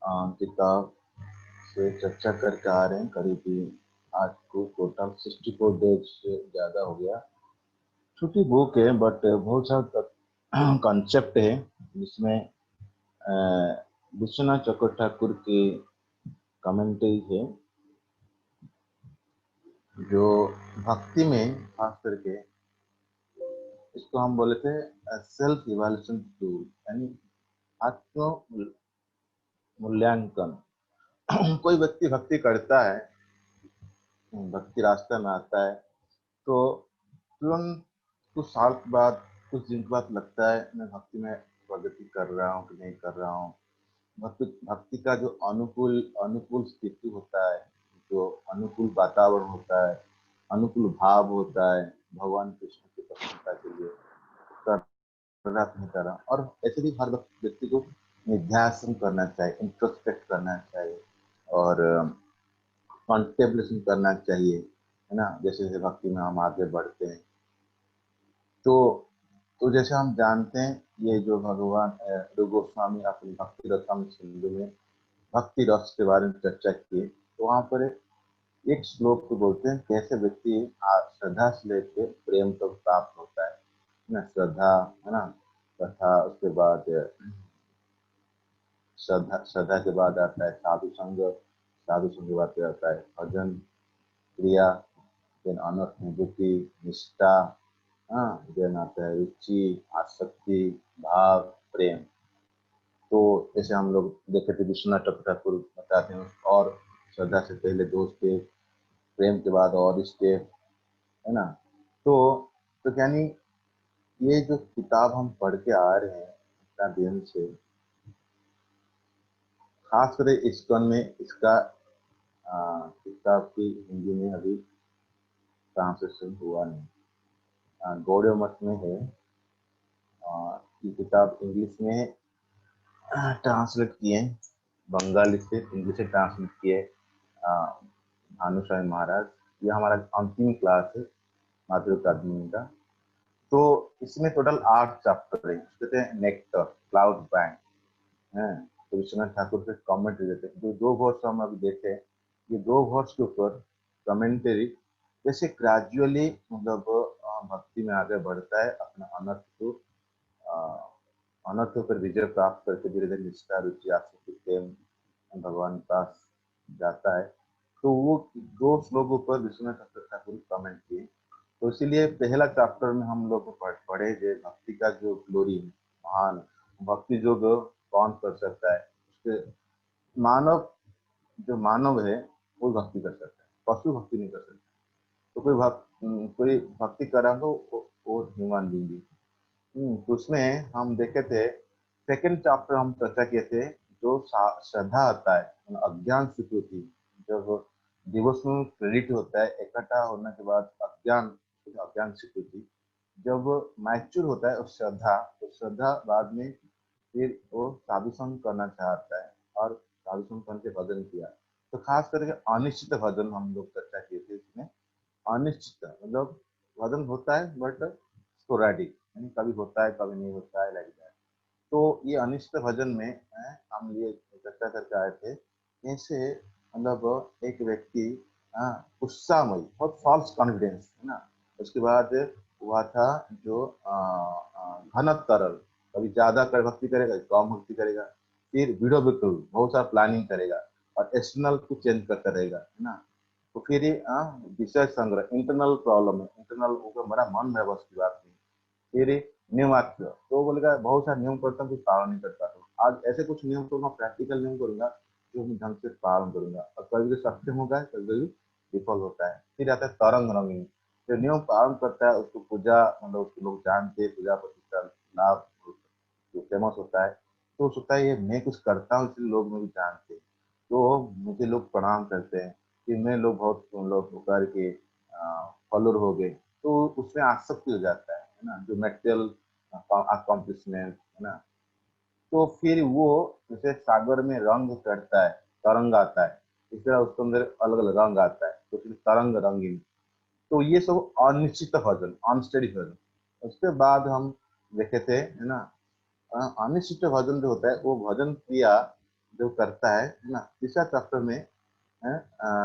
किताब से चर्चा करके आ रहे हैं। करीब आज को टोटल 64 डेज से ज़्यादा हो गया। छोटी बुक है बट बहुत सारा कॉन्सेप्ट है जिसमें विश्वनाथ चक्रवर्ती ठाकुर की कमेंट्री है जो भक्ति में खास करके इसको हम बोले थे सेल्फ इवैल्यूएशन टूल, यानी आत्म मूल्यांकन। कोई व्यक्ति भक्ति करता है, भक्ति रास्ते में आता है, तो तुरंत कुछ साल के बाद, कुछ दिन के बाद लगता है मैं भक्ति में प्रगति कर रहा हूँ कि नहीं कर रहा हूँ। भक्ति भक्ति का जो अनुकूल अनुकूल स्थिति होता है, जो अनुकूल वातावरण होता है, अनुकूल भाव होता है भगवान कृष्ण की प्रसन्नता के लिए, कर रहा नहीं कर रहा। और ऐसे भी हर व्यक्ति को निध्यासन करना चाहिए, इंट्रोस्पेक्ट करना चाहिए और कॉन्टेम्पलेशन करना चाहिए, है ना। जैसे जैसे भक्ति में हम आगे बढ़ते हैं तो जैसे हम जानते हैं, ये जो भगवान रूप गोस्वामी अपनी भक्ति रसामृत सिंधु में भक्ति रस के बारे में चर्चा किए, तो वहां पर एक श्लोक को बोलते हैं कैसे व्यक्ति श्रद्धा से लेकर प्रेम तक प्राप्त होता है ना। श्रद्धा, है ना, तथा उसके बाद श्रद्धा श्रद्धा के बाद आता है साधु संग, साधु संग के बाद आता है भजन क्रिया, देन अनर्थनिवृत्ति, निष्ठा, हाँ, देन आता है रुचि, आसक्ति, भाव, प्रेम। तो जैसे हम लोग देखे थे विश्वनाथ चक्रवर्ती ठाकुर बताते हैं, और श्रद्धा से पहले 2 स्टेप, प्रेम के बाद और स्टेप, है ना। तो यानी ये जो किताब हम पढ़ के आ रहे हैं इतना दिन से, खासकर इस्कॉन में इसका किताब की हिंदी में अभी ट्रांसलेशन हुआ नहीं। गौड़िया मठ में है। ये किताब इंग्लिश में ट्रांसलेट किए, बंगाली से इंग्लिश से ट्रांसलेट किए भानुशाली महाराज। ये हमारा अंतिम क्लास है मातृ अकादमी का। तो इसमें टोटल 8 चैप्टर है। कहते हैं नेक्टर, क्लाउड बैंक है। तो विश्वनाथ ठाकुर के कमेंट्री देते हैं। जो 2 वर्ष हम अभी देखे, ये 2 वर्ष के ऊपर कमेंट्री जैसे ग्रेजुअली मतलब भक्ति में आगे बढ़ता है, अपना अनर्थ को अनर्थों पर विजय प्राप्त करके धीरे धीरे निष्ठा, रुचि, आसक्ति, प्रेम भगवान के पास जाता है। तो वो 2 श्लोकों पर विश्वनाथ चक्रवर्ती ठाकुर कमेंट किए। तो इसीलिए पहला चैप्टर में हम लोग पढ़े जो भक्ति का जो ग्लोरी है, महान भक्ति जो कौन कर सकता है, उसके मानव, जो मानव है वो भक्ति कर सकता है, पशु भक्ति नहीं कर सकता। तो कोई भक्ति कर रहा तो वो ह्यूमन बीइंग। तो उसमें हम देखे थे सेकंड चैप्टर हम चर्चा किए थे, जो श्रद्धा आता है अज्ञान स्वीकृति, जब डिवोशनल क्रेडिट होता है इकट्ठा होने के बाद अज्ञान, अज्ञान स्वीकृति जब मैच्योर होता है उस श्रद्धा, तो श्रद्धा बाद में फिर वो साधु संग करना चाहता है और साधु संग करके भजन किया। तो खास करके अनिश्चित भजन हम लोग चर्चा किए थे। इसमें अनिश्चित मतलब भजन होता है बट स्पोरेडिक, यानी कभी होता है कभी नहीं होता है, लाइक दैट। तो ये अनिश्चित भजन में हम ये चर्चा करके आए थे कैसे मतलब एक व्यक्ति उत्साहमय, बहुत फॉल्स कॉन्फिडेंस, है ना। उसके बाद हुआ था जो घन तरल, कभी ज्यादा कर भक्ति करेगा, कम भक्ति करेगा, फिर वीडियो बिल्कुल बहुत सारा प्लानिंग करेगा और एक्सटर्नल को चेंज करता रहेगा, है ना। तो फिर विषय संग्रह, इंटरनल प्रॉब्लम है, इंटरनल बड़ा मन है बस की बात नहीं। फिर नियम वाक्य, तो बोलेगा बहुत सारे नियम करता हूँ कुछ पालन नहीं कर पाता हूँ। आज ऐसे कुछ नियम करूंगा, प्रैक्टिकल नियम करूंगा जो मैं ढंग से पालन करूंगा, और कभी भी सक्षम होगा, कभी कभी विफल होता है। फिर आता है तरंग रंगीन, जो नियम पालन करता है उसको पूजा, मतलब उसको लोग जानते हैं, पूजा प्रतिष्ठा लाभ जो फेमस होता है। तो सोचता है ये मैं कुछ करता हूँ इसलिए लोग मुझे जानते हैं, तो मुझे लोग प्रणाम करते हैं, कि मैं लोग बहुत लोग होकर के फॉलोअर हो गए। तो उसमें आसक्ति हो जाता है ना, जो मेटेरियल अकॉम्प्लिशमेंट, है ना। तो फिर वो जैसे सागर में रंग चढ़ता है, तरंग आता है, इस तरह उसके अंदर अलग अलग रंग आता है, तो फिर तरंग रंगीन। तो ये सब अनिश्चित भजन, अनस्टेडी भजन। उसके बाद हम देखे थे, है ना, अनिश्चित भजन जो होता है वो भजन क्रिया जो करता है ना, तीसरा चैप्टर में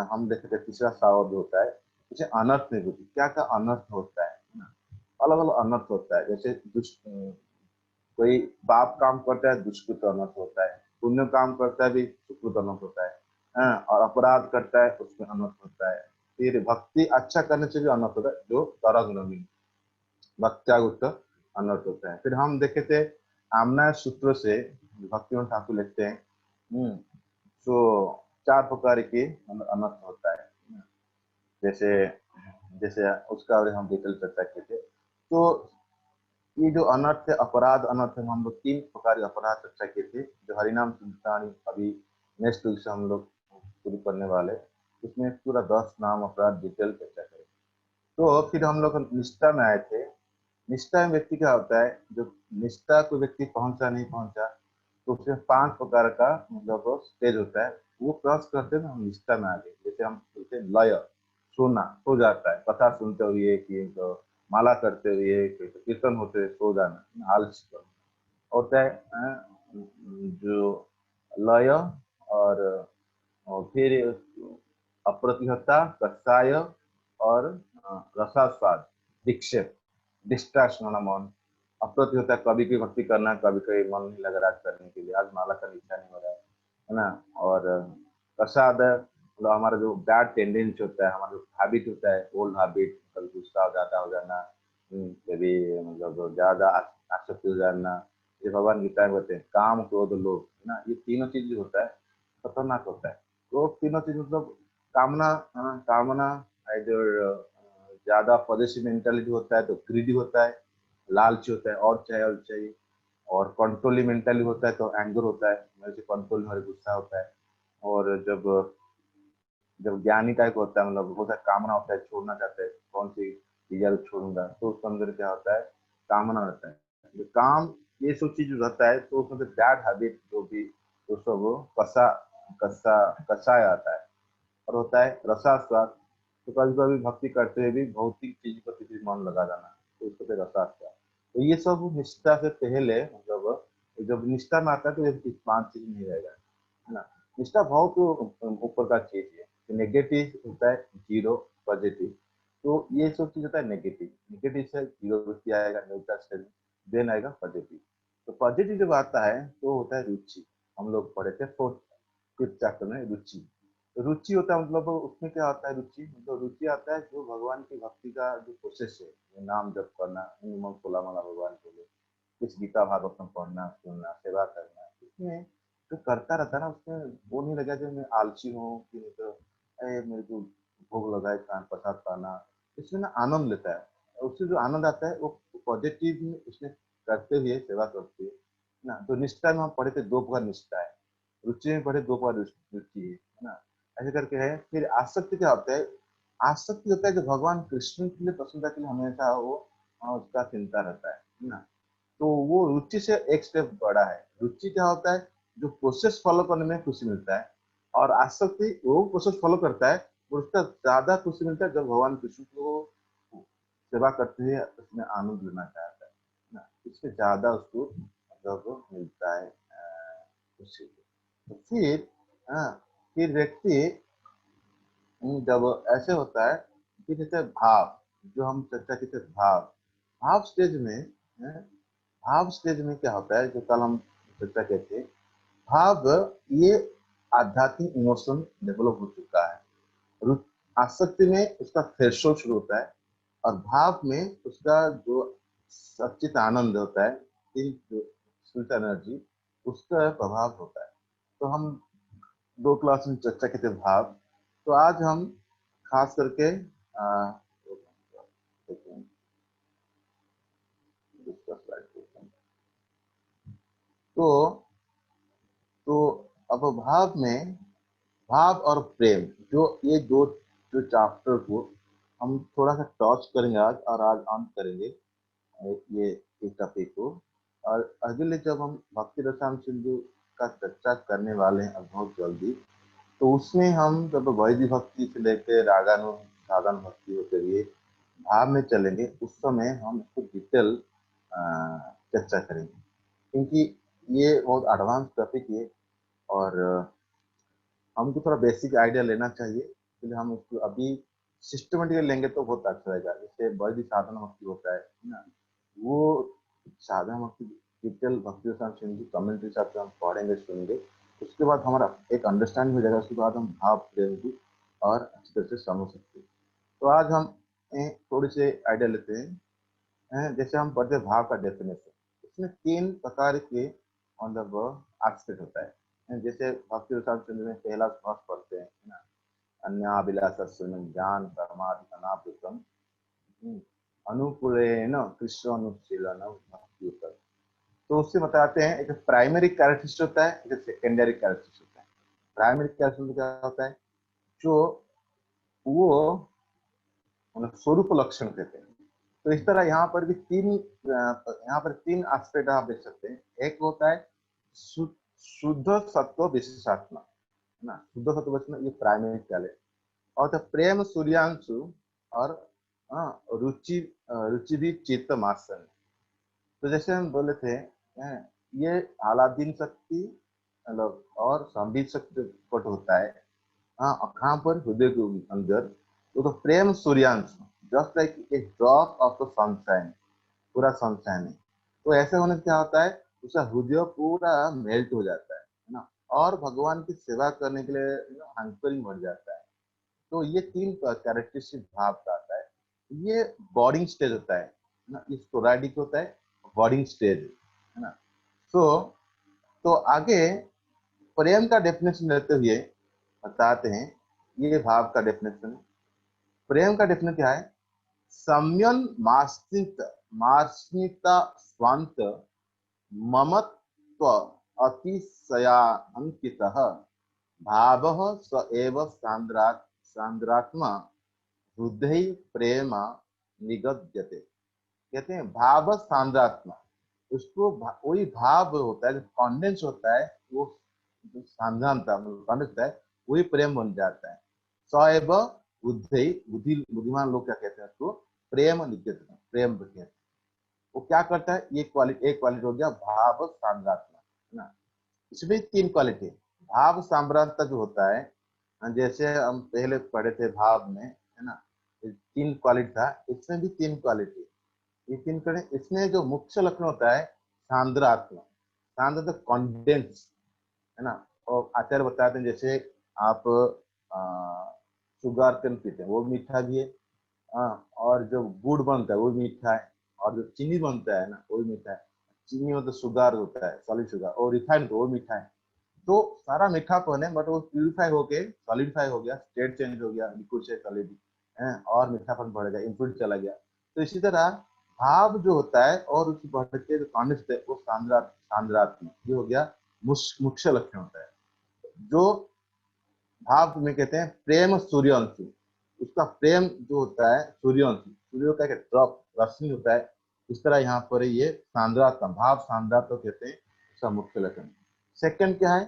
हम देखे थे तीसरा सावर जो होता है उसे अनर्थ निवृत्ति, क्या क्या अनर्थ होता है ना, अलग अलग अनर्थ होता है। जैसे कोई पाप काम करता है दुष्कृत अनर्थ होता है, पुण्य काम करता है भी सुकृत अनर्थ होता है, और अपराध करता है उसमें अनर्थ होता है। फिर भक्ति अच्छा करने से भी अनर्थ होता है, जो तरंग भक्त्यागुप्त अनर्थ होता है। फिर हम देखे थे आमना सूत्र से भक्तिवंत ठाकुर लिखते हैं, तो 4 प्रकार के अनर्थ होता है। जैसे जैसे उसका और हम डिटेल चर्चा किए थे। तो ये जो अनर्थ है, अपराध अनर्थ है, हम लोग 3 प्रकार के अपराध चर्चा किए थे, जो हरिनाम संकीर्तन अभी नेक्स्ट वीक से हम लोग शुरू करने वाले, उसमें पूरा 10 नाम अपराध डिटेल चर्चा करें। तो फिर हम लोग निष्ठा में आए थे। निष्ठा में व्यक्ति क्या होता है, जो निष्ठा को व्यक्ति पहुंचा नहीं पहुंचा, तो उसमें 5 प्रकार का मतलब स्टेज होता है, वो क्रॉस करते हैं हम निष्ठा में आ गए। जैसे हम बोलते हैं लय, सोना, सो जाता है कथा सुनते हुए, कि तो माला करते हुए, कीर्तन होते हुए सो जाना, आलस्य होता है। जो लय और, फिर अप्रतिहता, कषाय और रसास्वाद, विक्षेप, डिस्ट्रैक्शन होना, मन अप्रति होता है, कभी कोई भक्ति करना, कभी कोई मन नहीं लग रहा करने के लिए, आज माला करने इच्छा नहीं हो रहा है ना। और प्रसाद मतलब हमारा जो बैड टेंडेंसी होता है, हमारा जो हैबिट होता है, ओल्ड हैबिट, कभी गुस्सा ज्यादा हो जाना, कभी मतलब ज्यादा आसक्ति हो जाना, ये भगवान गीता में कहते हैं काम क्रोध लोभ, है ना, ये तीनों चीज जो होता है खतरनाक होता है। तो तीनों चीज मतलब कामना, कामना इधर ज्यादा पॉजिटिव मेंटालिटी होता है तो ग्रीडी होता है, लालची होता है और चाहिए और चाहिए, और कंट्रोलिंग मेंटालिटी होता है तो एंगर होता है, मेरे से कंट्रोल में गुस्सा होता है। और जब जब ज्ञानी टाइप होता है, मतलब होता है कामना होता है, छोड़ना चाहता है कौन सी चीजें छोड़ूंगा, तो उसके अंदर क्या होता है, कामना रहता है। जो काम ये सब चीज रहता है, तो उसमें बैड हैबिट जो भी, तो सब कसा कसा कसाया आता है। और होता है रसास्वाद, तो कभी कभी भक्ति करते हुए भी भौतिक चीज पर किसी मन लगा जाना, तो उसको फिर रसास्वाद। तो ये सब निष्ठा से पहले, मतलब जब निष्ठा में आता है तो ये 5 चीज नहीं रहेगा, है ना। निष्ठा बहुत ऊपर का चीज है। नेगेटिव होता है जीरो, पॉजिटिव, तो ये सब चीज होता है नेगेटिव। नेगेटिव से जीरो व्यक्ति आएगा, न्यूट्रल स्टेज, देन आएगा पॉजिटिव। तो पॉजिटिव जब आता है तो होता है रुचि। हम लोग पढ़े थे 4th चैप्टर में रुचि। रुचि होता है मतलब उसमें क्या होता है, रुचि मतलब रुचि आता है जो भगवान की भक्ति का जो प्रोसेस है, नाम जप करना, नियम खोला माला भगवान के लिए, कुछ गीता भागवतम पढ़ना, सुनना, सेवा करना, इसमें जो करता रहता है ना, उसमें वो नहीं लगा जो मैं आलसी हूँ, कि नहीं तो मेरे को भोग लगाए खान प्रसाद पाना, इसमें ना आनंद लेता है। उससे जो आनंद आता है वो पॉजिटिव में उसने करते हुए सेवा करते हुए ना। तो निष्ठा में हम पढ़े थे 2 प्रकार निष्ठा है, रुचि में पढ़े 2 प्रकार रुचि है ना, ऐसे करके है। फिर आसक्ति क्या होता है, आसक्ति होता है जो भगवान कृष्ण के लिए, प्रसन्नता के लिए हमेशा वो उसका चिंता रहता है ना। तो वो रुचि से एक स्टेप बड़ा है। रुचि क्या होता है, जो प्रोसेस फॉलो करने में खुशी मिलता है, और आसक्ति वो प्रोसेस फॉलो करता है, और उसका ज्यादा खुशी मिलता है जब भगवान कृष्ण को सेवा करते हुए उसमें आनंद लेना चाहता है ना, इससे ज्यादा उसको मतलब मिलता है खुशी। तो फिर हाँ, फिर व्यक्ति जब ऐसे होता है, फिर जैसे भाव, जो हम चर्चा की थी भाव, भाव स्टेज में भाव स्टेज में क्या होता है, जो कल हम चर्चा करते थे, भाव ये आध्यात्मिक इमोशन डेवलप हो चुका है। आसक्ति में उसका थ्रेशोल्ड शुरू होता है, और भाव में उसका जो सच्चित आनंद होता है, स्पिरिट एनर्जी, उसका प्रभाव होता है। तो हम 2 क्लास में चर्चा के थे भाव। तो आज हम खास करके तो तो अब भाव में, भाव और प्रेम, जो ये दो जो चैप्टर को हम थोड़ा सा टच करेंगे आज, और आज अंत करेंगे ये इस टॉपिक को। और अगले जब हम भक्ति रसायन सिंधु का चर्चा करने वाले हैं अब बहुत जल्दी, तो उसमें हम जब वैदिक भक्ति से लेकर रागानु साधन भक्ति होते हुए भाव में चलेंगे, उस समय हम इसको डिटेल चर्चा करेंगे, क्योंकि ये बहुत एडवांस टॉपिक है। और हमको थोड़ा बेसिक आइडिया लेना चाहिए, इसलिए हम उसको अभी सिस्टमेटिकली लेंगे तो बहुत अच्छा रहेगा। जैसे बौद्धिक साधना भक्ति होता है ना, वो साधना भक्ति डिटेल भक्ति साहब सिंधु कमेंट्री साहब से हम पढ़ेंगे सुनेंगे, उसके बाद हमारा एक अंडरस्टैंडिंग हो जाएगा, उसके बाद हम भाव प्रेम की और अच्छी तरह से समझ सकते हैं। तो आज हम थोड़ी सी आइडिया लेते हैं। जैसे हम पढ़ते हैं भाव का डेफिनेशन, इसमें 3 प्रकार के मतलब एस्पेक्ट होता है। जैसे भक्ति रसायन चंद्र में पहला श्वास पढ़ते हैं है ना, अन्याभिलाषस्यनं ज्ञान कर्मादि अनावृतम अनुकूलेन कृष्ण अनुशीलनम भक्ति। तो उससे बताते हैं एक प्राइमरी कैरेक्टरिस्टिक होता है, एक सेकेंडरी कैरेक्टरिस्टिक होता है। प्राइमरी कैरेक्टरिस्टिक क्या होता है, जो वो स्वरूप लक्षण कहते हैं। तो इस तरह यहाँ पर भी यहाँ पर 3 एस्पेक्ट आप देख सकते हैं। एक होता है शुद्ध सत्व विशेषात्मा है ना, शुद्ध सत्व विशेषात्मा, ये प्राइमरी कैरेक्टर। और तो प्रेम सूर्यांशु और रुचि रुचि भी चित्त मासन। तो जैसे हम बोले थे ये आलादीन शक्ति मतलब और संबित शक्ति पट होता है। हाँ, कहाँ पर हृदय के अंदर। तो प्रेम सूर्यांश just like a drop of the sunshine, पूरा सनशाइन है। तो ऐसे होने से क्या होता है, उसका हृदय पूरा मेल्ट हो जाता है ना, और भगवान की सेवा करने के लिए हंकरिंग बढ़ जाता है। तो ये 3 कैरेक्टरिस्टिक भाव का आता है। ये बॉर्डिंग स्टेज होता है ना, ये स्पोरैडिक होता है, बॉर्डिंग स्टेज है ना। तो आगे प्रेम का डेफिनेशन लेते हुए बताते हैं, ये भाव का डेफिनेशन। प्रेम का डेफिनेशन क्या है, सम्यन मार्ष्णिता स्वांत ममत्व अतिशयान्वितः भावः स एव सांद्रात्मा हृदय प्रेम निगद्यते। कहते हैं भाव सांद्रात्मा, उसको वही भाव होता है जो कॉन्डेंस होता है, वो जो सांद्रता कॉन्डेंस होता है वही प्रेम बन जाता है। सएव बुद्धिमान लोग क्या कहते हैं उसको, प्रेम निगद्यते, प्रेम कहते हैं। वो क्या करता है, ये क्वालिटी, एक क्वालिटी हो गया भाव सांद्रात्मा है ना। इसमें 3 क्वालिटी। भाव सांद्रता जो होता है, जैसे हम पहले पढ़े थे भाव में है ना, 3 क्वालिटी था, इसमें भी 3 क्वालिटी। ये 3 करें, इसमें जो मुख्य लक्षण होता है सांद्रात्मा, सांद्र कॉन्डेंस है ना। और आचार्य बताते हैं जैसे आप शुगर कैन पीते हैं वो मीठा भी है, और जो गुड़ बनता है वो मीठा है, और जो चीनी बनता है ना वो भी मीठा है। चीनी मतलब शुगर होता है, सॉलिड शुगर, और रिफाइंड वो मीठा है। तो सारा मीठापन है, बट वो प्यूरिफाई होके सॉलिडिफाई हो गया, स्टेट चेंज हो गया, लिक्विड से सॉलिड है, और मीठापन बढ़ गया, इम्प्यूरिटी चला गया। तो इसी तरह भाव जो होता है और उसकी बढ़ते जो कॉन्डेंस है वो सांद्रात्मक, ये हो गया मुख्य लक्षण होता है। जो भाव में कहते हैं प्रेम सूर्यवंशी, उसका प्रेम जो होता है सूर्यवंशी, सूर्य का ड्रॉप रश्मि होता है। इस तरह यहाँ पर ये सांद्रात्मा, भाव सांद्रात्मा कहते हैं, उसका मुख्य लक्षण। सेकंड क्या है,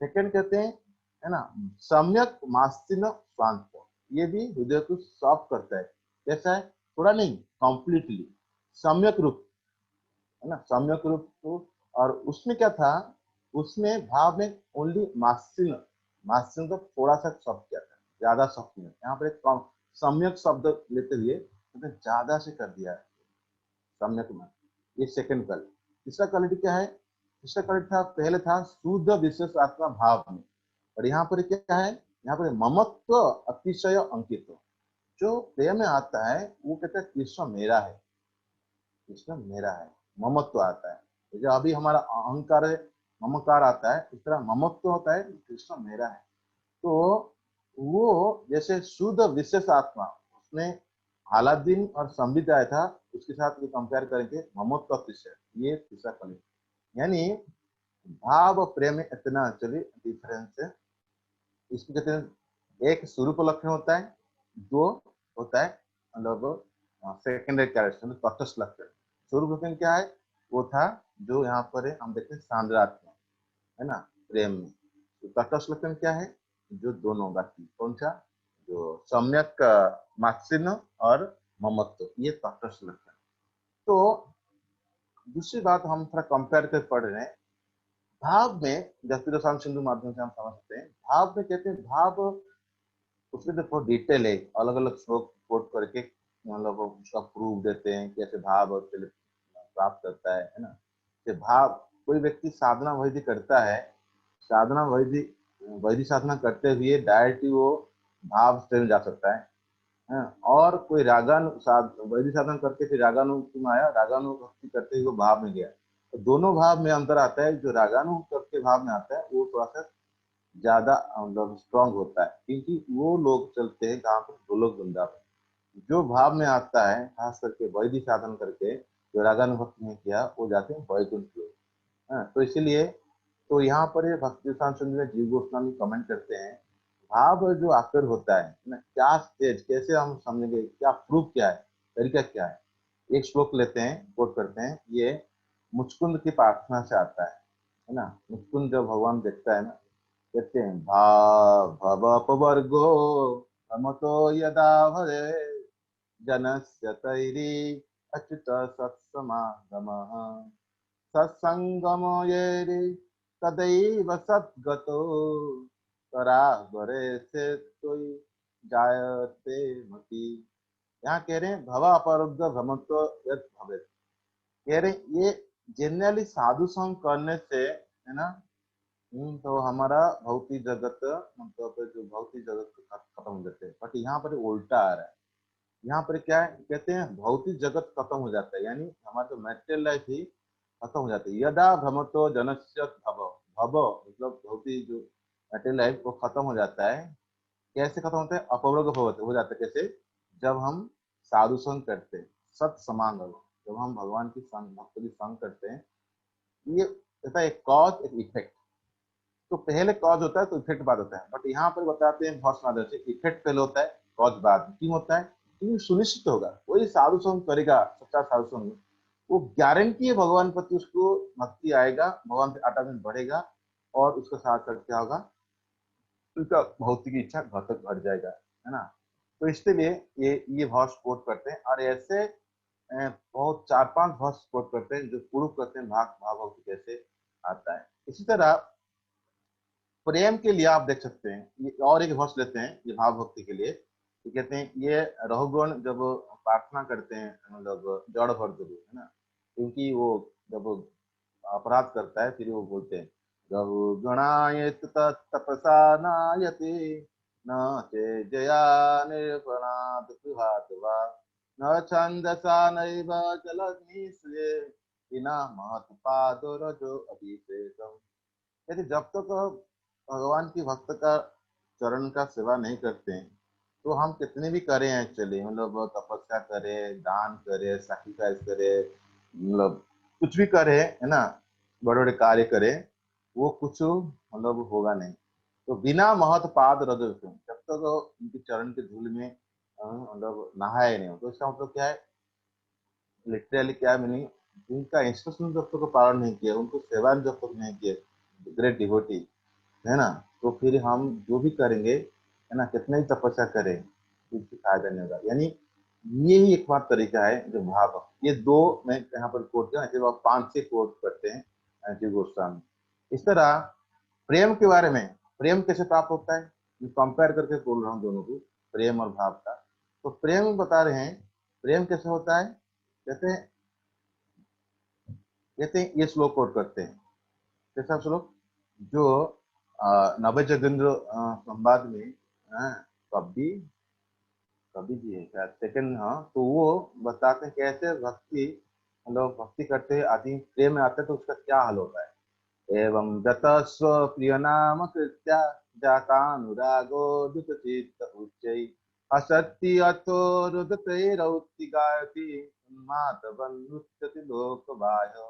सेकंड कहते हैं है ना, सम्यक मास्तिन स्वांत, ये भी हृदय को सॉफ्ट करता है। कैसा है, थोड़ा नहीं, कंप्लीटली सम्यक रूप है ना, सम्यक रूप को। और उसमें क्या था, उसमें भाव में ओनली मास्तिन, मास्तिन तो थोड़ा सा शब्द किया था, ज्यादा शब्द नहीं। यहाँ पर एक सम्यक शब्द लेते हुए मतलब ज्यादा से कर दिया है सम्यक में। ये सेकंड क्वालिटी। तीसरा क्वालिटी क्या है, तीसरा क्वालिटी था, पहले था शुद्ध विशेष आत्मा भाव में, और यहाँ पर क्या है, यहाँ पर ममत्व अतिशय अंकित। जो प्रेम में आता है वो कहता है कृष्ण मेरा है, कृष्ण मेरा है, ममत्व आता है। जो अभी हमारा अहंकार है, ममकार आता है, इस तरह ममत्व होता है कृष्ण मेरा है। तो वो जैसे शुद्ध विशेष आत्मा, उसमें अलादीन और संबित आया था, उसके साथ ये कंपेयर करेंगे ममत्व अतिशय, ये तीसरा क्वालिटी। यानी भाव और प्रेम में इतना एक्चुअली डिफरेंस है। इसमें कहते हैं एक स्वरूप लक्षण होता है, दो होता है मतलब सेकेंडरी कैरेक्टर तटस्थ लक्षण। स्वरूप लक्षण क्या है, वो था जो यहाँ पर है, हम देखते हैं सांद्रात्मा है ना प्रेम में। तो तटस्थ लक्षण क्या है, जो दोनों बाकी कौन सा, जो सम्यक मात्सिन्य और ममत्व, ये तटस्थ लक्षण। तो दूसरी बात हम थोड़ा कंपेयर कर पढ़ रहे हैं, भाव में जस्टिस रसायन सिंधु माध्यम से हम समझ सकते हैं, भाव में कहते हैं भाव, उसमें तो बहुत डिटेल है, अलग अलग श्लोक कोट करके मतलब उसका प्रूफ देते हैं कैसे भाव पहले प्राप्त करता है ना। कि भाव, कोई व्यक्ति साधना वैधि करता है, साधना वैधि वैधि साधना करते हुए डायरेक्ट ही वो भाव स्टेज में जा सकता है। और कोई वैदिक साधन करके फिर रागानु में आया, रागानुभक्ति करते हुए वो भाव में गया, तो दोनों भाव में अंतर आता है। जो रागानु करके भाव में आता है वो थोड़ा सा ज्यादा मतलब स्ट्रांग होता है, क्योंकि वो लोग चलते हैं कहाँ पर, गोलोक वृंदावन। जो भाव में आता है खास करके वैदिक साधन करके, जो रागानुभक्ति में किया, वो जाते हैं वैकुंठ लोक। तो इसीलिए तो यहाँ पर ये भक्ति सांसद जीव गोस्वामी कमेंट करते हैं, भाव जो आकर होता है ना, क्या स्टेज, कैसे हम समझेंगे, क्या प्रूफ, क्या है, तरीका क्या है। एक श्लोक लेते हैं, कोट करते हैं, ये मुचकुंद की प्रार्थना से आता है ना। मुचकुंद जब भगवान देखता है ना, कहते हैं भाव भव अपवर्गो रमतो यदा भरे जनस्य तैरी अच्युत सत्समागमः सत्संगमो येरि तदैव सद्गतो कराग्रे से कोई जायते मति। यहाँ कह रहे हैं भवा अपरुद्ध भ्रमत्व यत् भवेत्। कह रहे हैं ये जनरली साधु संग करने से है ना, तो हमारा भौतिक जगत, मतलब जो भौतिक जगत खत्म हो जाते हैं। बट यहाँ पर उल्टा आ रहा है, यहाँ पर क्या है, कहते हैं भौतिक जगत खत्म हो जाता है, यानी हमारा जो मेटेरियल लाइफ ही खत्म हो जाती है। यदा भ्रमतो जनस्य भव, भव मतलब भौतिक जो मेटेरियल लाइफ वो खत्म हो जाता है। कैसे खत्म होता है, अपवर्ग हो जाता है। कैसे, जब हम साधु संग करते हैं, सत्संग, जब हम भगवान की संग, भक्त की संग करते हैं, ये कहता है एक कॉज एक इफेक्ट। तो पहले कॉज होता है तो इफेक्ट बाद होता है, बट यहाँ पर बताते हैं बहुत साधन से, इफेक्ट पहले होता है, कॉज बाद में। क्यों होता है, क्योंकि सुनिश्चित होगा वही साधु संग करेगा, सच्चा साधु संग, वो गारंटी है भगवान प्रति उसको भक्ति आएगा, भगवान से अटैचमेंट बढ़ेगा, और उसके साथ साथ क्या होगा, उसका भौतिक इच्छा घट जाएगा, है ना। तो इसके लिए ये भाव कोट करते हैं, और ऐसे बहुत चार पांच भाव कोट करते हैं जो प्रूव करते हैं भाव भाव भक्ति कैसे आता है। इसी तरह प्रेम के लिए आप देख सकते हैं, ये और एक वर्ष लेते हैं ये भाव भक्ति के लिए। ये कहते हैं ये रहुगण जब प्रार्थना करते हैं, मतलब जड़ भर जरूर है ना, क्योंकि वो जब अपराध करता है फिर वो बोलते हैं रहुगणायत तपसा नायते न चे जया निर्पणात् गृहात् वा न छन्दसा नैव जलनिस्ये विना महत्पादोरजो अभिषेकम्। यदि जब तक भगवान की भक्त का चरण का सेवा नहीं करते हैं, तो हम कितने भी करें एक्चुअली, मतलब तपस्या करें, दान करें, सैक्रिफाइस करें, मतलब कुछ भी करें है ना, बड़े बड़े कार्य करें, वो कुछ मतलब होगा नहीं। तो बिना महत पाद रज, जब तक उनके चरण के धूल में मतलब नहाए नहीं हो, तो इसका मतलब क्या है, लिटरली क्या है मीनिंग, उनका इंस्ट्रक्शन जब तक पालन नहीं किया, उनको सेवा जब तक नहीं किया, ग्रेट डिवोटी है ना, तो फिर हम जो भी करेंगे है ना, कितने ही तपस्या करें, कुछ भी फायदा नहीं होगा। यानी ये ही एक बात तरीका है जो भाव, ये दो मैं यहाँ पर कोट किया, ऐसे आप पांच छह कोट करते हैं जीव गोस्वामी। इस तरह प्रेम के बारे में, प्रेम कैसे प्राप्त होता है, मैं कंपेयर करके बोल रहा हूँ दोनों को, प्रेम और भाव का। तो प्रेम बता रहे हैं, प्रेम कैसे होता है, कहते हैं, ये श्लोक कोट करते हैं। कैसा श्लोक, जो नव जोगिंद्र संवाद में कभी कभी जी है शायद सेकंड, हाँ, तो वो बताते हैं कैसे भक्ति, मतलब भक्ति करते हैं आदमी प्रेम में आते हैं तो उसका क्या हाल होता है। एवं जत स्व प्रिय नाम कृत्या जातानुरागो दुत चित्त उच्चै असक्ति अथो रुदते रौति गायति उन्माद बन्धुत्यति लोक बाह्य।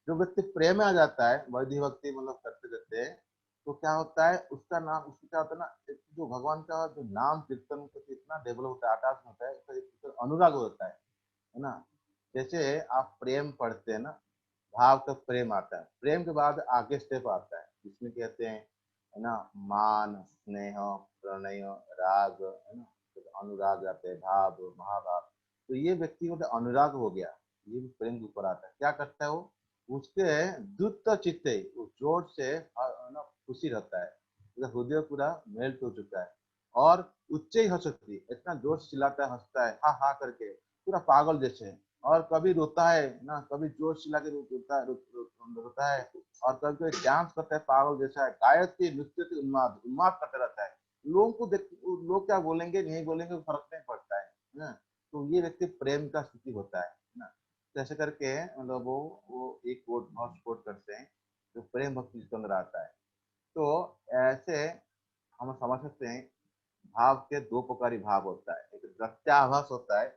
जो व्यक्ति प्रेम में आ जाता है वैधि भक्ति मतलब करते करते, तो क्या होता है, उसका नाम, उसका क्या होता है ना, जो भगवान का जो नाम कीर्तन करके इतना डेवलप होता है, अटैच होता है, तो एक अनुराग होता है ना। जैसे आप प्रेम पढ़ते हैं ना, भाव का प्रेम आता है, प्रेम के बाद आगे स्टेप आता है जिसमें कहते हैं है ना, मान स्नेह प्रणय राग है ना, तो अनुराग आते हैं, भाव महाभाव। तो ये व्यक्ति को अनुराग हो गया, ये भी प्रेम के ऊपर आता है। क्या करता है वो, उसके द्रुत चित्ते वो जोर से ना खुशी रहता है, उसका हृदय पूरा मेल्ट हो चुका है। और उच्च ही हंसती, इतना जोर से चिल्लाता है, हंसता है हा हा करके, पूरा पागल जैसे। और कभी रोता है ना, कभी जोर चिल्ला के रोता है, रोता है। और कभी कभी डांस करता है पागल जैसा है, गायत्री नृत्य से उन्माद उन्माद करता रहता है। लोगों को देख, लोग क्या बोलेंगे नहीं बोलेंगे फर्क नहीं पड़ता है ना। तो ये व्यक्ति प्रेम का स्थिति होता है ना। तो ऐसे करके मतलब वो एक कोट बहुत कोट करते हैं जो प्रेम भक्ति जिसके अंदर आता है। तो ऐसे हम समझ सकते हैं भाव के दो प्रकारी भाव होता है, एक प्रत्याभास होता है,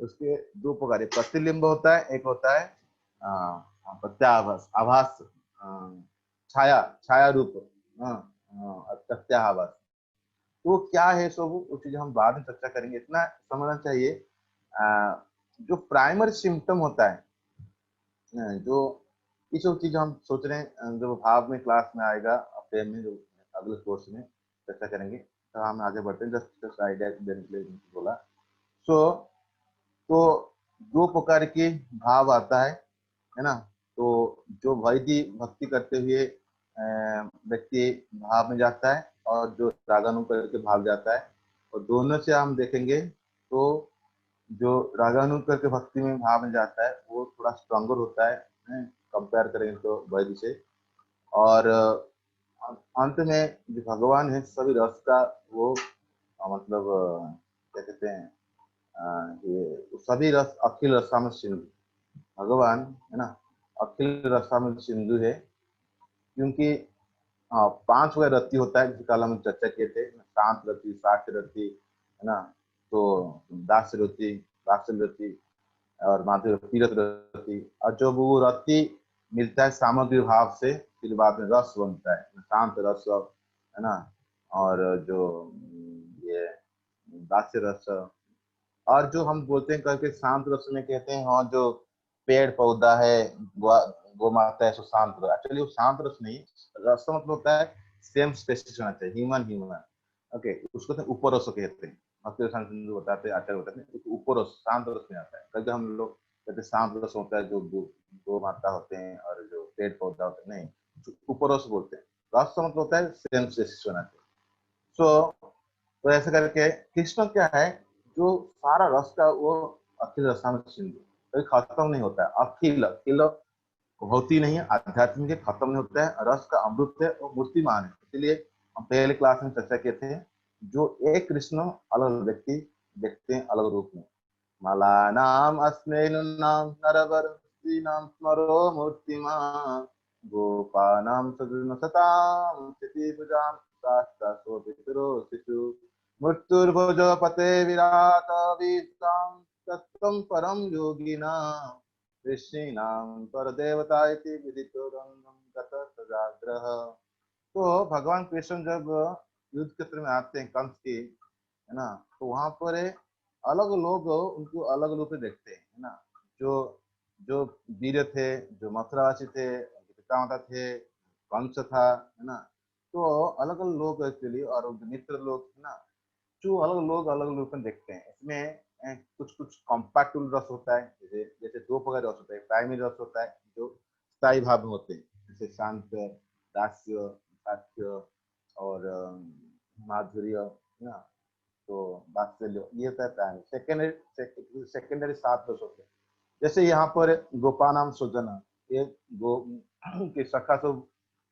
उसके दो प्रकार, प्रतिबिंब होता है, एक होता है प्रत्याभास, आभास, छाया, छाया रूप, प्रत्याभास। तो क्या है सब वो चीज हम बाद में चर्चा करेंगे, इतना समझना चाहिए। जो प्राइमरी सिम्टम होता है, जो ये सब चीज हम सोच रहे हैं जब भाव में क्लास में आएगा, प्रेम में जो अगले कोर्स में चर्चा करेंगे, तो हम आगे बढ़ते हैं। जस्ट आइडिया देने के लिए बोला। सो तो दो प्रकार के भाव आता है ना। तो जो वैधि भक्ति करते हुए व्यक्ति भाव में जाता है, और जो रागानुग करके भाव जाता है, और दोनों से हम देखेंगे तो जो रागानुग करके भक्ति में भाव में जाता है वो थोड़ा स्ट्रॉन्गर होता है, कंपेयर करेंगे तो वैधि से। और अंत में जो भगवान है सभी रस का वो मतलब क्या कहते हैं, ये सभी रस अखिल रसामृत सिंधु, भगवान है ना, अखिल रसामृत सिंधु है। क्योंकि पांच वह रति होता है, जिसकी कल हम चर्चा किए थे, शांत रति, साक्ष्य रति, है ना। तो दास्य रति, वात्सल्य रति, और माधुर्य रति, तीरथ रति। और जब वो रति मिलता है सामग्री भाव से, फिर बाद में रस बनता है, शांत रस, है ना। और जो ये दास्य रस, और जो हम बोलते हैं करके शांत रस में कहते हैं, हाँ जो पेड़ पौधा है, गो माता है, सो शांत रस। एक्चुअली वो शांत रस नहीं, रस का मतलब होता है सेम स्पेसिस होना चाहिए, ह्यूमन ह्यूमन। ओके, उसको तो ऊपर रस कहते हैं, भक्ति सिंधु बताते हैं, आचार्य बताते हैं ऊपर रस, शांत रस में आता है। क्योंकि हम लोग कहते हैं शांत रस होता है जो गो माता होते हैं और जो पेड़ पौधा होते हैं, नहीं, ऊपर रस बोलते हैं। रस का मतलब होता है सेम स्पेसिस होना चाहिए। सो तो ऐसे करके कृष्ण क्या है, जो सारा रस का वो अखिल रसामृत सिंधु, कभी खत्म नहीं होता है। अखिल अखिल होती नहीं है, आध्यात्मिक है, खत्म नहीं होता है, रस का अमृत है और मूर्तिमान है। इसलिए हम पहले क्लास में चर्चा किए थे, जो एक कृष्ण अलग व्यक्ति देखते हैं अलग रूप में। माला नाम अस्मेनु नाम नरवर नाम स्मरो मूर्तिमान, गोपानाम सजुन सताम स्थिति भुजाम शास्त्र सो पितरो शिशु, मृत्युर्भुज पते विराट वीतां तत्त्वं परम योगिना, ऋषीणां परदेवता इति विदितो रंगं गतः सजाग्रह। तो भगवान कृष्ण जब युद्ध क्षेत्र में आते हैं कंस की, है ना, तो वहां पर अलग लोग उनको अलग रूप में देखते हैं, है ना। जो जो वीर थे, जो मथुरावासी थे, उनके पिता माता थे, कंस था, है ना। तो अलग अलग लोग एक्चुअली, और मित्र लोग, है ना, जो अलग लोग अलग रूप में देखते हैं। इसमें कुछ कुछ कॉम्पैक्ट रस होता है, जैसे जैसे दो प्रकार रस होता है। प्राइमरी रस होता है जो स्थायी भाव में होते हैं, जैसे शांत, दास्य, साक्ष्य, और माधुर्य, है ना। तो वात्सल्य, ये होता है प्राइमरी। सेकेंडरी सात रस होते हैं। जैसे यहाँ पर गोपा नाम सुजना, ये गो के सखा सब,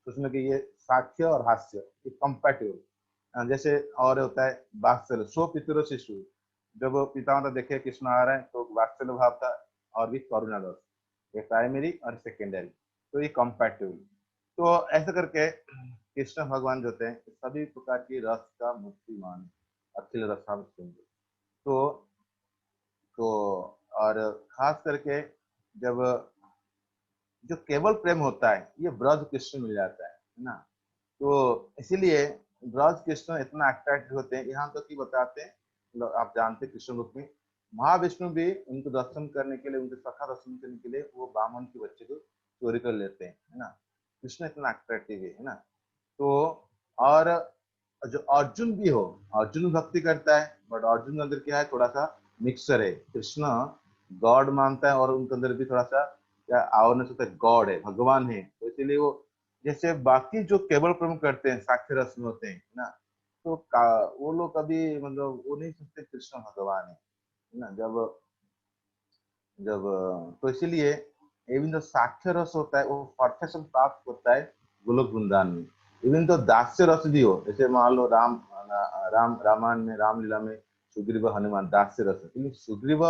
उसमें कि ये साक्ष्य और हास्य, ये कंपैटिबल। जैसे और होता है वात्सल्य, सो पितरो शिशु, जब पिता माता देखे कृष्ण आ रहे हैं तो वात्सल्य भाव था, और भी करुणा रस, ये प्राइमरी और सेकेंडरी। तो ये कंपैटिबल। तो ऐसा करके कृष्ण भगवान जो होते हैं सभी प्रकार की रस का मूर्तिमान, अखिल रसा सिंधु। तो तो और खास करके जब जो केवल प्रेम होता है ये ब्रज कृष्ण मिल जाता है ना। तो इसीलिए ब्रज कृष्ण इतना अट्रैक्टिव होते हैं, यहाँ तक कि बताते हैं, आप जानते हैं कृष्ण रूप में महाविष्णु भी उनको दर्शन करने के लिए, उनके सखा दर्शन करने के लिए वो ब्राह्मण के बच्चे को चोरी कर लेते हैं, है ना। कृष्ण इतना अट्रैक्टिव है ना। तो और जो अर्जुन भी हो, अर्जुन भक्ति करता है, बट अर्जुन के अंदर क्या है, थोड़ा सा मिक्सर है। कृष्ण गॉड मानता है और उनके अंदर भी थोड़ा सा या अवेयरनेस होता है गॉड है, भगवान है, तो इसीलिए वो जैसे बाकी जो केवल प्रेम करते हैं साक्ष्य रस में होते हैं ना, तो वो लोग कभी मतलब वो नहीं सोचते कृष्ण भगवान है ना। जब जब तो इसीलिए इवन जो साक्ष्य रस होता है वो परफेक्शन प्राप्त होता है गोलोक वृंदावन में। इवन तो दास्य रस भी हो, जैसे मान लो रामायण में, रामलीला में सुग्रीव हनुमान दास्य रस है, लेकिन सुग्रीव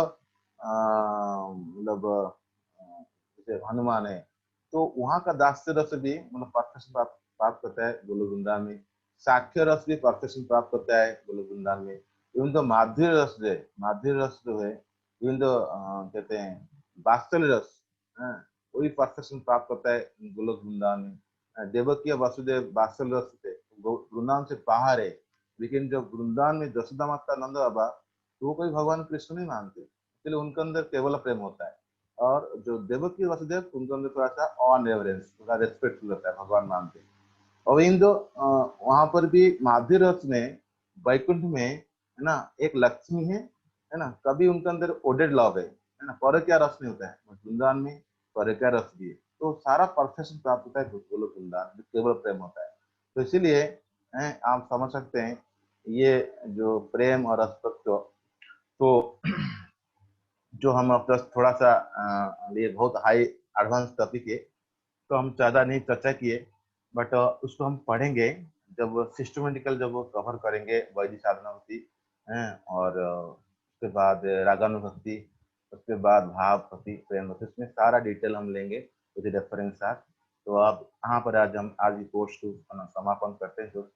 मतलब जैसे हनुमान है, तो वहां का दास्य रस भी मतलब परफेक्शन प्राप्त करता है गोलोक वृंदावन में। साक्ष्य रस भी परफेक्शन प्राप्त होता है गोलोक वृंदावन में। इवन तो माधुर्य रस जो है, माधुर्य रस जो है, इवन तो कहते हैं वात्सल्य रस, हाँ, वही परफेक्शन प्राप्त होता है गोलोक वृंदावन में। देवकी और वसुदेव वात्सल्य रस थे, वृंदावन से बाहर है, लेकिन जब वृंदावन में यशोदा माता नंद बाबा, तो वो कोई भगवान कृष्ण नहीं मानते, इसलिए उनके अंदर केवल प्रेम होता है। और जो देवकी वसुदेव, उनके अंदर थोड़ा सा ऑन रेवरेंस, थोड़ा रेस्पेक्टफुल होता है, भगवान मानते हैं। और इन दो वहां पर भी माधुर्य रस में, वैकुंठ में है ना, एक लक्ष्मी है ना, कभी उनके अंदर ओडेड लव है ना, पर क्या रस नहीं होता है, वृंदावन में पर क्या रस भी है। तो सारा परफेक्शन प्राप्त होता है गोलोक वृंदावन में, केवल प्रेम होता है। तो इसीलिए आप समझ सकते हैं ये जो प्रेम और अस्तित्व, तो जो हम अपना थोड़ा सा ये बहुत हाई एडवांस टॉपिक है, तो हम ज्यादा नहीं चर्चा किए, बट उसको हम पढ़ेंगे जब सिस्टमेटिकल, जब वो कवर करेंगे वैदिक साधना होती है, और उसके बाद रागानुभक्ति, उसके बाद भाव भक्ति, प्रेम भक्ति, इसमें सारा डिटेल हम लेंगे विद रेफरेंस साथ। तो अब यहाँ पर आज हम आज की कोर्स को समापन करते हैं, जो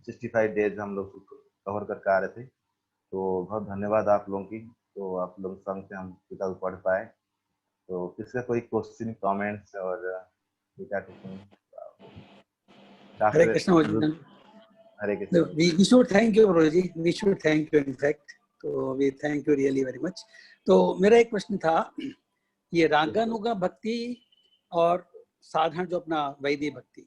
65 डेज हम लोग कवर करके आ रहे थे। तो बहुत धन्यवाद आप लोगों की, तो आप लोग संग से हम किताब पढ़ पाए। तो किसका कोई क्वेश्चन कमेंट्स और Hare Krishna Vajudan. Hare Krishna. We should thank you, Guruji. We should thank you in fact. तो we thank you really very much. तो मेरा एक प्रश्न था, ये रागानुगा भक्ति और साधारण जो अपना वैदिक भक्ति,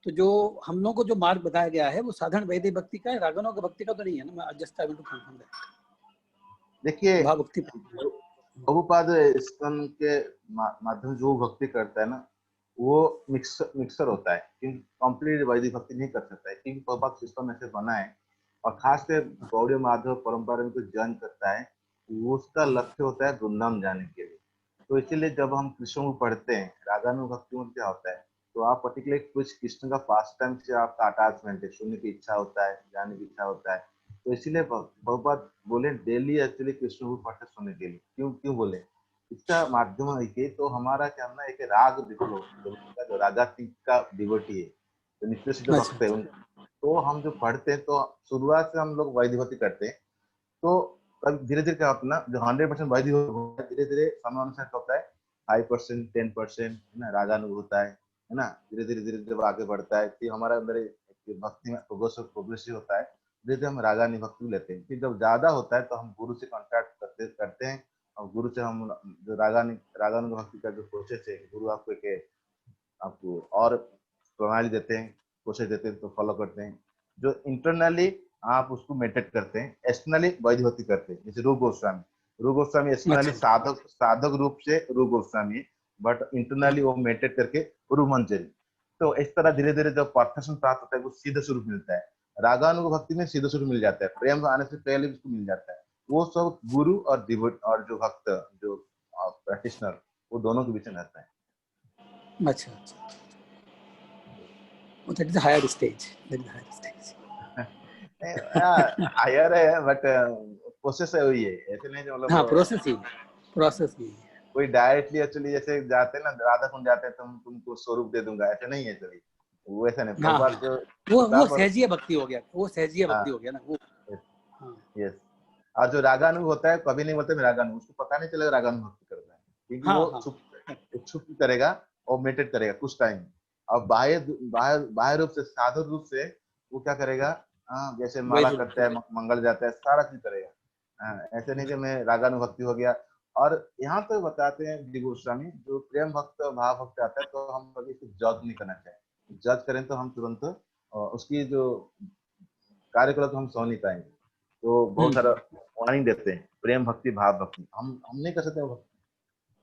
तो जो हम लोगों को जो मार्ग बताया गया है वो साधारण वैदिक भक्ति का है, रागानुगा भक्ति का तो नहीं है ना? मैं just I want to confirm that. देखिए भाव भक्ति प्रभुपाद इस्कन के माध्यम जो भक्ति करता है ना, वो मिक्सर होता है, क्योंकि कंप्लीट वैदिक भक्ति नहीं कर सकता है, क्योंकि प्रभुपाद सिस्टम ऐसे बना है। और खास से गौड़ीय माधव परंपरा में कोई जॉइन करता है, वो उसका लक्ष्य होता है वृंदावन जाने के लिए। तो इसीलिए जब हम कृष्ण को पढ़ते हैं, रागानुभक्ति में क्या होता है, तो आप पर्टिकुलर कुछ कृष्ण का पास टाइम से आपका अटैचमेंट है, सुनने की इच्छा होता है, जाने की इच्छा होता है। तो इसीलिए बहुत बोले डेली एक्चुअली कृष्ण को पढ़ते सुनने के लिए, क्यों क्यों बोले, इसका माध्यम है कि तो हमारा क्या ना, एक राग डेवलप, जो रागात्मिक का डिवोटी है, तो नित्य सिद्ध भक्त है, तो हम जो पढ़ते हैं, तो शुरुआत से हम लोग वैदिक भक्ति करते हैं, तो कभी धीरे धीरे क्या होता है ना, जो 100% वैदिक होता है, धीरे धीरे समय अनुसार होता है 5% 10% है ना, रागानुग होता है ना, धीरे धीरे जब आगे बढ़ता है, फिर हमारे अंदर एक भक्ति में प्रोग्रेसिव होता है, धीरे धीरे हम रागानी भक्ति लेते हैं। फिर जब ज्यादा होता है तो हम गुरु से कॉन्टैक्ट करते हैं, और गुरु से हम जो रागानुग भक्ति का जो प्रोसेस है, गुरु आपको और प्रणाली देते हैं, प्रोसेस देते हैं, तो फॉलो करते हैं। जो इंटरनली आप उसको मेडिटेट करते हैं, एक्सटर्नली वैदिक भक्ति करते हैं। जैसे रूप गोस्वामी एक्सटर्नली साधक रूप से रूप गोस्वामी, बट इंटरनली वो मेडिटेट करके गुरु मंजरी। तो इस तरह धीरे धीरे जब परफेक्शन प्राप्त होता है, वो सीधा स्वरूप मिलता है। रागानुग भक्ति में सीधा स्वरूप मिल जाता है, प्रेम आने से पहले उसको मिल जाता है। वो सब गुरु और डिवोट और जो भक्त, जो प्रैक्टिशनर, वो दोनों के बीच में रहता है। अच्छा, that is the higher stage. Higher है, बट प्रोसेस है वही है, ऐसे नहीं जो मतलब हाँ, प्रोसेस ही है। कोई डायरेक्टली एक्चुअली जैसे जाते हैं ना, राधा कुंड जाते हैं, तुमको स्वरूप दे दूंगा, ऐसे नहीं है। चलिए वो ऐसा नहीं, वो सहजीय भक्ति हो गया, वो सहजीय भक्ति हो गया ना वो। यस। और जो रागानु होता है, कभी नहीं बोलते मैं रागानु, उसको पता नहीं चलेगा रागानु भक्ति करता है, क्योंकि वो छुप करेगा और मेडिटेट करेगा कुछ टाइम। और बाह्य रूप से, साधु रूप से वो क्या करेगा, जैसे माला करता है, मंगल जाता है, सारा चीज करेगा। ऐसे नहीं कि मैं रागानुभक्ति हो गया। और यहाँ तो बताते हैं डी गोस्वामी, जो प्रेम भक्त भाव भक्त आता है, तो हम कभी इसको जज नहीं करना चाहिए। जज करें तो हम तुरंत उसकी जो कार्यकलाप हम समझ नहीं पाएंगे। तो बहुत सारा वार्निंग देते हैं, प्रेम भक्ति भाव भक्ति हम नहीं कर सकते।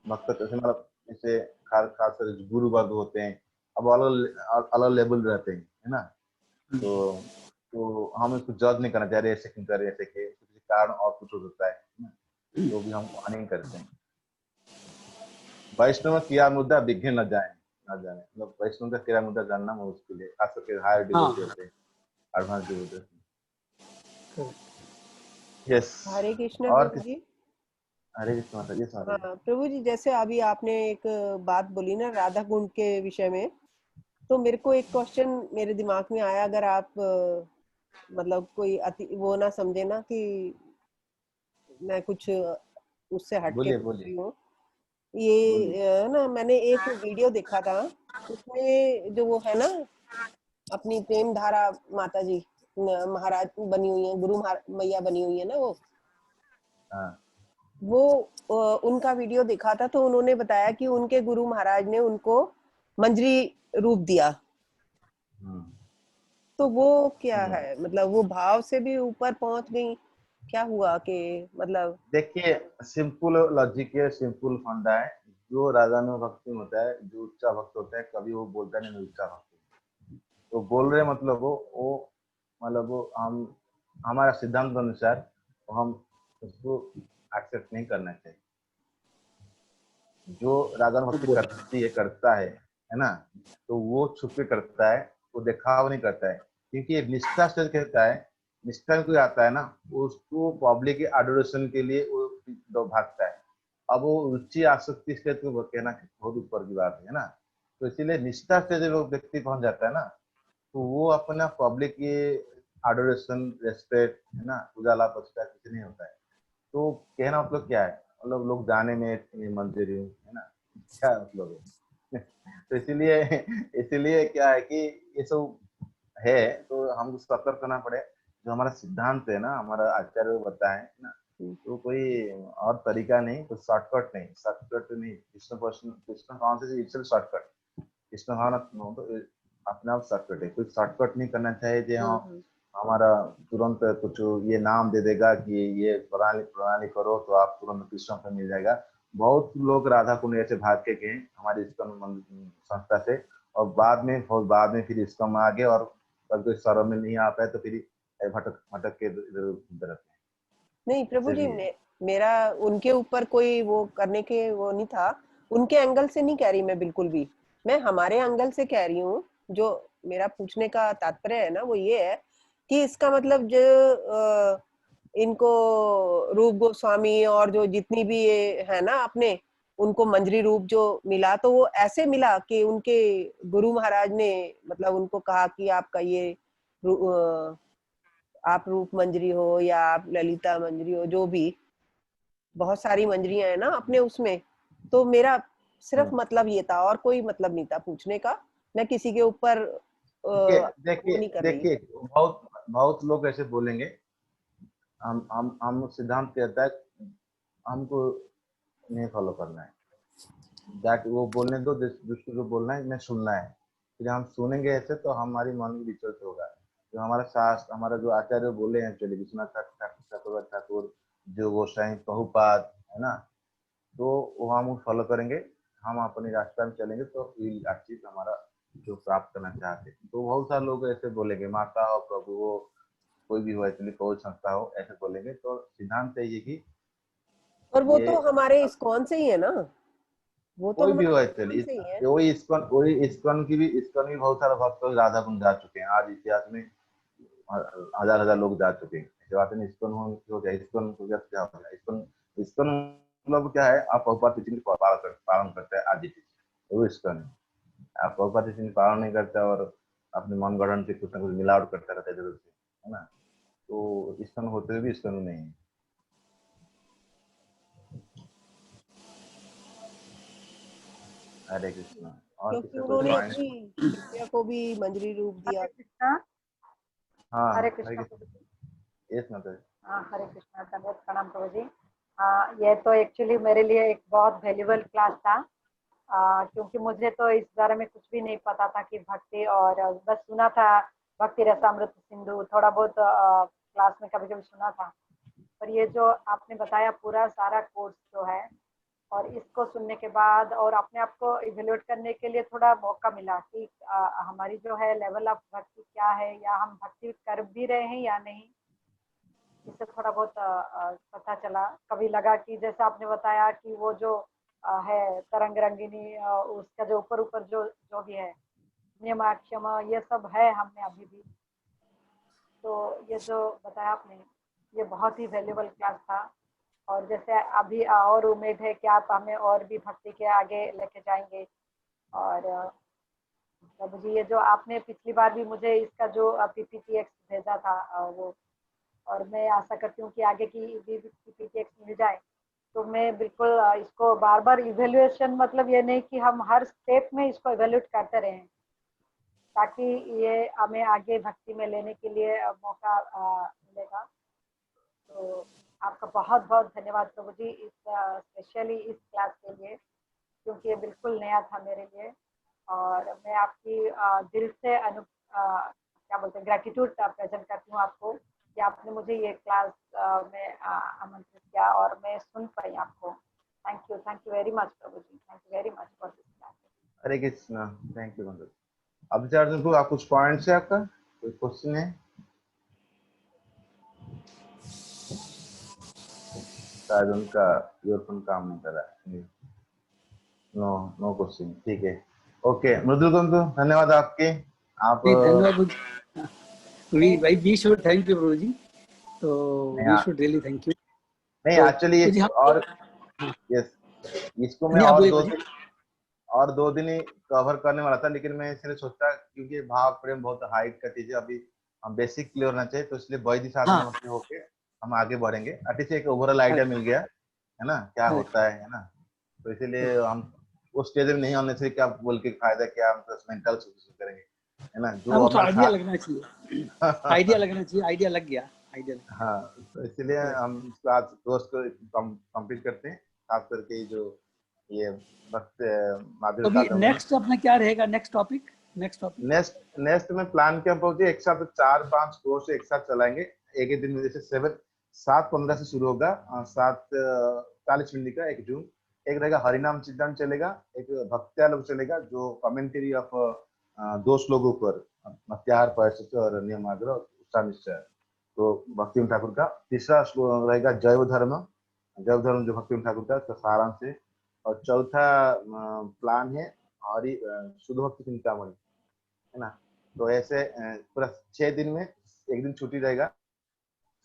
भक्त मतलब जैसे खास खास कर जो गुरु वर्ग होते हैं, अब अलग अलग लेवल रहते हैं, है ना। तो हम इसको जज नहीं करना चाह रहे, ऐसे क्यों कर रहे, ऐसे के किसी कारण और कुछ हो सकता है ना, तो भी हम नहीं करते हैं। वैष्णव किया मुद्दा विघ्न न जाए, न जाने, मतलब वैष्णव का किया मुद्दा जानना मुश्किल है, खास करके हायर डिवोटी हाँ होते हैं, एडवांस डिवोटी। correct. यस। हरे कृष्ण और प्रभु जी। हरे कृष्ण माता जी, हाँ प्रभु जी, जैसे अभी आपने एक बात बोली ना राधा कुंड के विषय में, तो मेरे को एक क्वेश्चन मेरे दिमाग में आया, अगर आप मतलब कोई अति वो ना समझे ना कि मैं कुछ उससे हटके बोलिए पूछ बोलिए रही हूँ। बोलिए। ये ना मैंने एक वीडियो देखा था, उसमें जो वो है ना अपनी प्रेम धारा माता जी महाराज बनी हुई है, मैया बनी हुई है ना हाँ वो उनका वीडियो देखा था, तो उन्होंने बताया कि उनके गुरु महाराज ने उनको मंजरी रूप दिया। हम्म, तो वो क्या हम्म। है, मतलब वो भाव से भी ऊपर पहुंच गई, क्या हुआ कि मतलब? देखिए, सिंपल लॉजिक है, सिंपल फंडा है। जो रागानु भक्ति में होता है, जो उच्चा भक्त होता है, कभी वो बोलता नहीं मैं उच्चा भक्त हूँ। तो बोल रहे मतलब वो मतलब वो हम हमारा सिद्धांत के अनुसार तो हम उसको एक्सेप्ट नहीं करना चाहिए। जो रागानु भक्ति करती है, करता है ना, तो वो छुप के करता है, वो दिखावा नहीं करता है, क्योंकि ये निष्ठा से कहता है। निष्ठा में कोई आता है ना, उसको पब्लिक के एडोरेशन के लिए वो भागता है। अब वो रुचि आसक्ति से तो कहना बहुत ऊपर की बात है ना। तो इसीलिए निष्ठा से जो व्यक्ति पहुंच जाता है ना, तो वो अपना पब्लिक के एडोरेशन रेस्पेक्ट है ना, उजाला पछता कुछ नहीं होता है। तो कहना मतलब क्या है, मतलब लोग जाने में मंजूरी हूँ, है ना, क्या मतलब है। तो इसीलिए इसीलिए क्या है कि ये सब है, तो हमको सतर्क करना पड़े। जो हमारा सिद्धांत है ना, हमारा आचार्य बताए ना, तो कोई और तरीका नहीं, कोई शॉर्टकट नहीं, शॉर्टकट नहीं। Krishna conscious itself shortcut. Krishna भावना तो अपने आप शॉर्टकट है, कोई शॉर्टकट नहीं करना चाहिए जो हाँ हमारा तुरंत कुछ ये नाम दे देगा कि ये प्रणाली प्रणाली करो तो आप तुरंत कृष्ण पे मिल जाएगा। बहुत लोग राधा कुंड ऐसे भाग के गए हमारे इस्कॉन संस्था से, और बहुत बाद में फिर इस्कॉन में आ गए, और कोई शरण में नहीं आ पाए तो फिर भटक भटक के इधर उधर रहते हैं। नहीं प्रभु ऐसे जी, भी है। मेरा उनके ऊपर कोई वो करने के वो नहीं था, उनके एंगल से नहीं कह रही मैं बिल्कुल भी, मैं हमारे एंगल से कह रही हूँ। जो मेरा पूछने का तात्पर्य है ना वो ये है कि इसका मतलब जो इनको रूप गोस्वामी और जो जितनी भी ये है ना अपने, उनको मंजरी रूप जो मिला, तो वो ऐसे मिला कि उनके गुरु महाराज ने मतलब उनको कहा कि आपका ये आप रूप मंजरी हो या आप ललिता मंजरी हो, जो भी बहुत सारी मंजरियां है ना अपने उसमें। तो मेरा सिर्फ मतलब ये था, और कोई मतलब नहीं था पूछने का। मैं किसी के ऊपर देखिए वो देखिए नहीं कर रही। देखिए, बहुत बहुत लोग ऐसे बोलेंगे। हम सिद्धांत कहता है हमको नहीं फॉलो करना है, जाके वो बोलने दो, दूसरे को बोलना है, मैं सुनना है। फिर हम सुनेंगे ऐसे तो हमारी मन में विचलित होगा। जो हमारा शास्त्र, हमारा जो आचार्य बोले हैं, चलिए विश्वनाथ ठाकुर ठाकुर, जो गोसाई प्रभुपाद है ना, तो वो हम फॉलो करेंगे। हम अपने रास्ते में चलेंगे तो चीज हमारा जो प्राप्त करना चाहते हैं। तो बहुत सारे लोग ऐसे बोलेंगे, माता हो प्रभु हो, कोई भी हो, एक्चुअली कोई संस्था हो, ऐसे बोलेंगे। तो सिद्धांत है ये कि और वो ये तो हमारे इस्कॉन से ही है ना, वो तो कोई भी हमारे हो इस्कॉन एक्चुअली, से ही है। वही इस्कॉन की बहुत सारे भक्त राधा कुंड जा चुके हैं। आज इतिहास में हजार हजार लोग जा चुके हैं। ऐसी बात नहीं, इस्कॉन हो गया, इस्कॉन हो गया तो क्या हो गया। इस्कॉन इस्कॉन मतलब क्या है, आप प्रभुपाद टीचिंग पालन करते हैं आज इट, वो इस्कॉन है। आप प्रभुपाद टीचिंग पालन नहीं करते और अपने मन गठन से कुछ ना कुछ मिलावट करते रहते इधर से, है ना, तो इस्कॉन होते हुए भी इस्कॉन नहीं है। हरे कृष्णा। और क्योंकि किसी कोई उन्होंने पॉइंट? अपनी बिटिया को भी मंजरी रूप दिया। हरे कृष्णा। हाँ हरे हरे कृष्णा प्रभु कृष्ण। जी। यस माता जी। हाँ हरे कृष्णा, दंडवत प्रणाम प्रभु जी। ये तो एक्चुअली मेरे लिए एक बहुत वैल्यूबल क्लास था, क्योंकि मुझे तो इस बारे में कुछ भी नहीं पता था कि भक्ति, और बस सुना था भक्ति रसामृत सिंधु, थोड़ा बहुत क्लास में कभी कभी सुना था। पर ये जो आपने बताया पूरा सारा कोर्स जो है, और इसको सुनने के बाद और अपने आप को इवेल्युएट करने के लिए थोड़ा मौका मिला कि हमारी जो है लेवल ऑफ भक्ति क्या है, या हम भक्ति कर भी रहे हैं या नहीं, इससे थोड़ा बहुत पता चला। कभी लगा कि जैसा आपने बताया कि वो जो है तरंग रंगिनी, उसका जो ऊपर ऊपर जो जो भी है नियम क्षम, ये सब है हम में अभी भी। तो ये जो बताया आपने, ये बहुत ही वैल्यूबल क्लास था। और जैसे अभी और उम्मीद है कि आप हमें और भी भक्ति के आगे लेके जाएंगे। और प्रभु जी, ये जो आपने पिछली बार भी मुझे इसका जो PPTX भेजा था वो, और मैं आशा करती हूँ कि आगे की भी PPTX मिल जाए, तो मैं बिल्कुल इसको बार बार इवेल्युएशन, मतलब ये नहीं कि हम हर स्टेप में इसको इवेल्युएट करते रहें, ताकि ये हमें आगे भक्ति में लेने के लिए मौका मिलेगा। तो आपका बहुत बहुत धन्यवाद प्रभु जी, इस स्पेशली इस क्लास के लिए, क्योंकि ये बिल्कुल नया था मेरे लिए। और मैं आपकी दिल से क्या बोलते हैं, ग्रेटिट्यूड प्रेजेंट करती हूँ आपको कि आपने मुझे ये क्लास में आमंत्रित किया और मैं सुन पाई आपको। थैंक यू वेरी मच प्रभु जी, thank you very much for this class. Hare Krishna, thank you Mangal. अब अर्जुन को आप कुछ पॉइंट्स है, आपका कोई क्वेश्चन है? शायद उनका ईयरफोन काम नहीं कर रहा है। नो क्वेश्चन, ठीक है। ओके मृदुल कुंदु, धन्यवाद आपके। आप धन्यवाद we should thank you Prabhu ji. तो we should really thank you. नहीं तो एक्चुअली और यस, इसको मैं और 2 दिन ही कवर करने वाला था, लेकिन मैं इसलिए सोचा क्योंकि भाव प्रेम बहुत हाइट का चीज है, अभी हम बेसिक क्लियर होना चाहिए, तो इसलिए वैदिक साधना में होके हम आगे बढ़ेंगे। एटलीस्ट एक ओवरऑल आइडिया मिल गया है ना, क्या होता है ना। तो इसीलिए हम उस स्टेज में नहीं होने से क्या बोल के फायदा क्या, हम बस मेंटल सोल्यूशन करेंगे, है ना। जो तो आइडिया लगना चाहिए, आइडिया लगना चाहिए, आइडिया लग गया, आइडिया लग गया। हाँ, तो इसलिए हम इसको आज कोर्स को कंप्लीट करते हैं, खास करके जो ये वक्त माधुर्य तो साधना। नेक्स्ट अपना क्या रहेगा, नेक्स्ट टॉपिक? नेक्स्ट में प्लान क्या पहुंचे, एक साथ 4-5 कोर्स एक साथ चलाएंगे एक ही दिन में। जैसे 7:15 से शुरू होगा, 7:40 मिनट का एक जूम। एक रहेगा हरिनाम चिंतन चलेगा, एक भक्त्यालोक चलेगा जो कमेंट्री ऑफ 2 श्लोकों पर त्यार परिशिष्ट और नियम आग्रह उत्साह निश्चय, तो भक्ति ठाकुर का। तीसरा रहेगा जैव धर्म जो भक्ति ठाकुर का सारांश है। और चौथा प्लान है हरि शुद्ध भक्ति चिंतामणि, है ना। तो ऐसे पूरा 6 दिन में, एक दिन छुट्टी रहेगा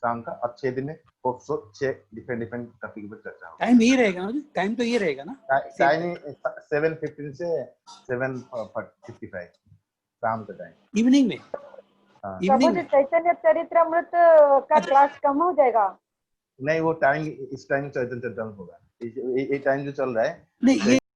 शाम का, और 6 दिन में 6 डिफरेंट टॉपिक पर चर्चा होगी। टाइम ये रहेगा ना, टाइम तो ये रहेगा ना, टाइम 7:15 से 7:55 शाम का टाइम, इवनिंग में। प्रभु जी, चैतन्य चरित्रामृत का क्लास कम हो जाएगा? नहीं, वो टाइम इस टाइम चैतन्य चरित्रामृत होगा, ये टाइम जो चल रहा है। नहीं,